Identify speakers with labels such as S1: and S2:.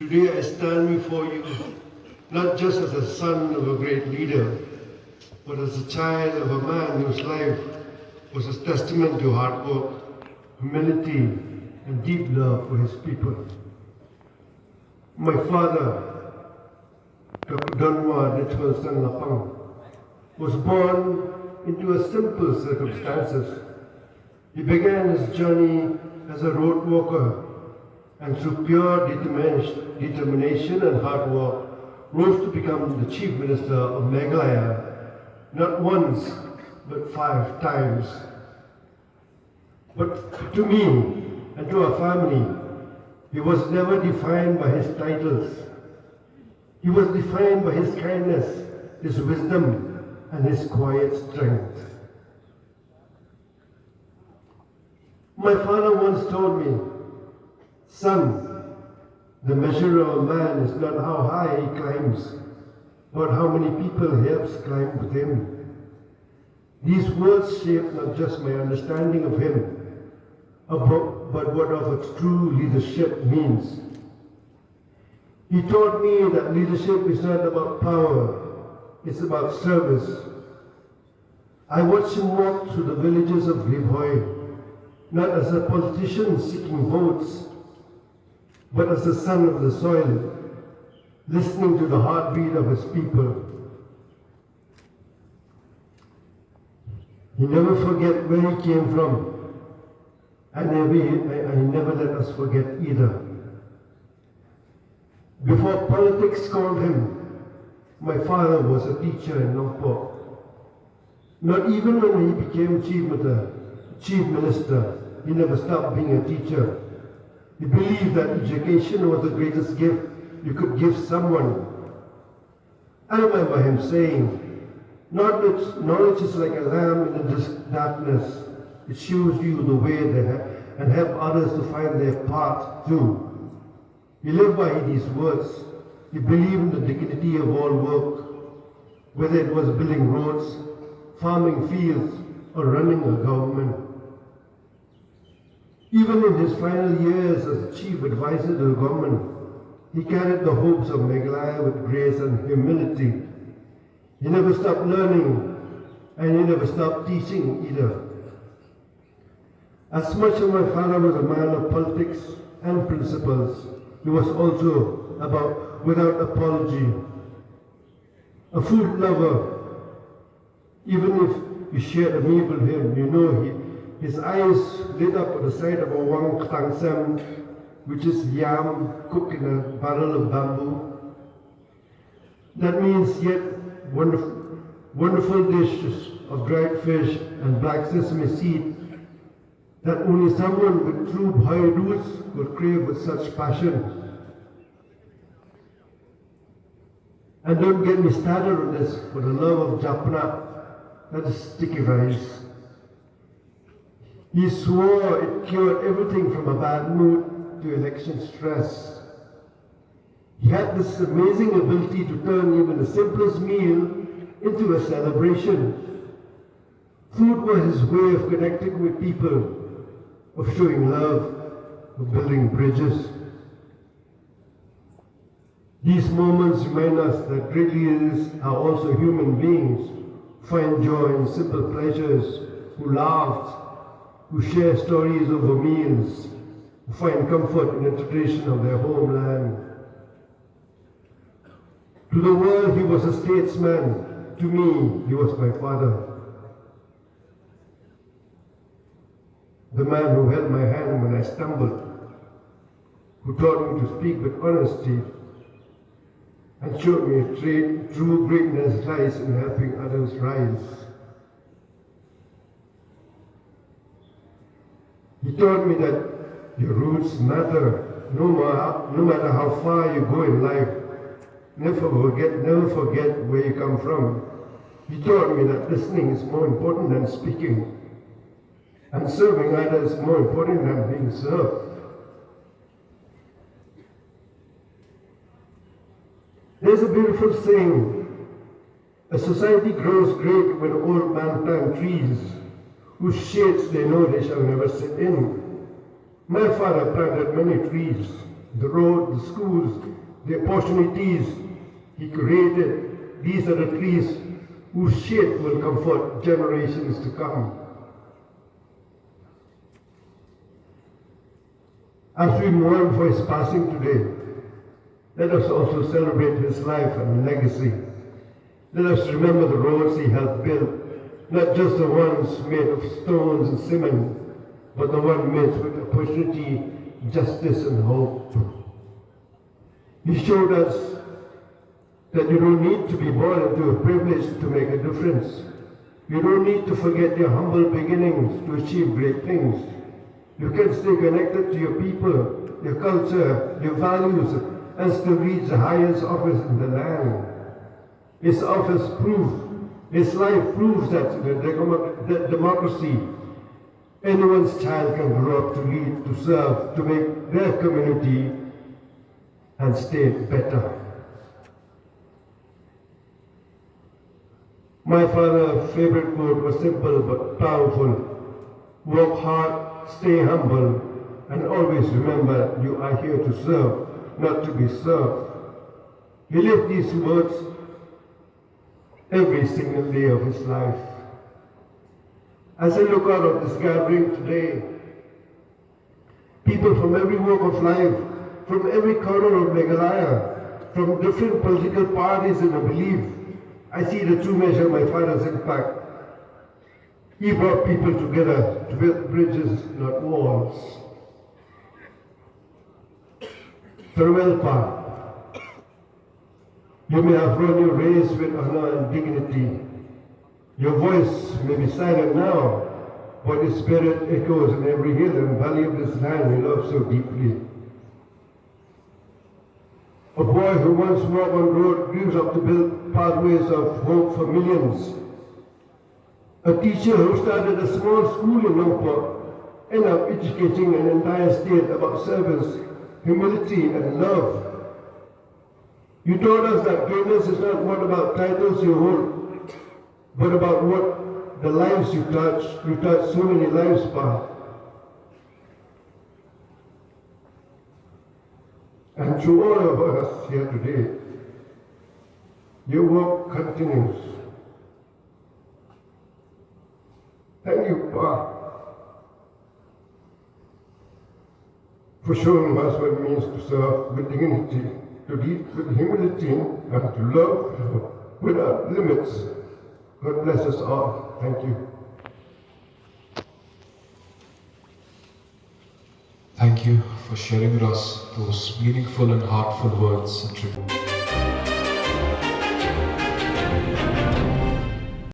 S1: Today I stand before you not just as a son of a great leader, but as a child of a man whose life was a testament to hard work, humility, and deep love for his people. My father, Dr. Donwa Ditwelson Lapang, was born into a simple circumstances. He began his journey as a road walker, and through pure determination and hard work, rose to become the Chief Minister of Meghalaya, not once, but 5 times. But to me and to our family, he was never defined by his titles. He was defined by his kindness, his wisdom, and his quiet strength. My father once told me, "Son, the measure of a man is not how high he climbs, but how many people he helps climb with him." These words shaped not just my understanding of him, but what of its true leadership means. He taught me that leadership is not about power, it's about service. I watched him walk through the villages of Khublei, not as a politician seeking votes, but as a son of the soil, listening to the heartbeat of his people. He never forget where he came from, and he never let us forget either. Before politics called him, my father was a teacher in Lapang. Not even when he became chief minister, he never stopped being a teacher. He believed that education was the greatest gift you could give someone. I remember him saying, knowledge is like a lamp in the darkness. It shows you the way and help others to find their path too. He lived by these words. He believed in the dignity of all work, whether it was building roads, farming fields, or running a government. Even in his final years as chief advisor to the government, he carried the hopes of Meghalaya with grace and humility. He never stopped learning, and he never stopped teaching either. As much as my father was a man of politics and principles, he was also about without apology. A food lover, even if you shared a meal with him, you know his eyes lit up at the sight of a wang tangsam, which is yam cooked in a barrel of bamboo. That means yet wonderful dishes of dried fish and black sesame seed that only someone with true Bhai roots could crave with such passion. And don't get me started on this for the love of japna, that is sticky rice. He swore it cured everything from a bad mood to election stress. He had this amazing ability to turn even the simplest meal into a celebration. Food was his way of connecting with people, of showing love, of building bridges. These moments remind us that great leaders are also human beings, who find joy in simple pleasures, who laughed, who share stories over meals, who find comfort in the tradition of their homeland. To the world, he was a statesman. To me, he was my father. The man who held my hand when I stumbled, who taught me to speak with honesty, and showed me true greatness lies in helping others rise. He taught me that your roots matter, no matter how far you go in life. Never forget where you come from. He taught me that listening is more important than speaking, and serving others is more important than being served. There's a beautiful saying, a society grows great when old men plant trees, whose shades they know they shall never sit in. My father planted many trees, the road, the schools, the opportunities he created. These are the trees whose shade will comfort generations to come. As we mourn for his passing today, let us also celebrate his life and legacy. Let us remember the roads he helped build, not just the ones made of stones and cement, but the ones made with opportunity, justice, and hope. He showed us that you don't need to be born into a privilege to make a difference. You don't need to forget your humble beginnings to achieve great things. You can stay connected to your people, your culture, your values, and still reach the highest office in the land. His life proves that in the democracy, anyone's child can grow up to lead, to serve, to make their community and state better. My father's favorite quote was simple but powerful. Work hard, stay humble, and always remember you are here to serve, not to be served. He lived these words every single day of his life. As I look out of this gathering today, people from every walk of life, from every corner of Meghalaya, from different political parties and belief, I see the true measure of my father's impact. He brought people together to build bridges, not walls. Farewell, Pa. You may have run your race with honor and dignity. Your voice may be silent now, but your spirit echoes in every hill and valley of this land you love so deeply. A boy who once walked on road grew up to build pathways of hope for millions. A teacher who started a small school in Lapang ended up educating an entire state about service, humility, and love. You told us that greatness is not what about titles you hold, but about what the lives you touch. You touch so many lives, Pa. And to all of us here today, your work continues. Thank you, Pa, for showing us what it means to serve with dignity, to lead with humility, and to love without limits. God bless us all. Thank you.
S2: Thank you for sharing with us those meaningful and heartful words and tribute.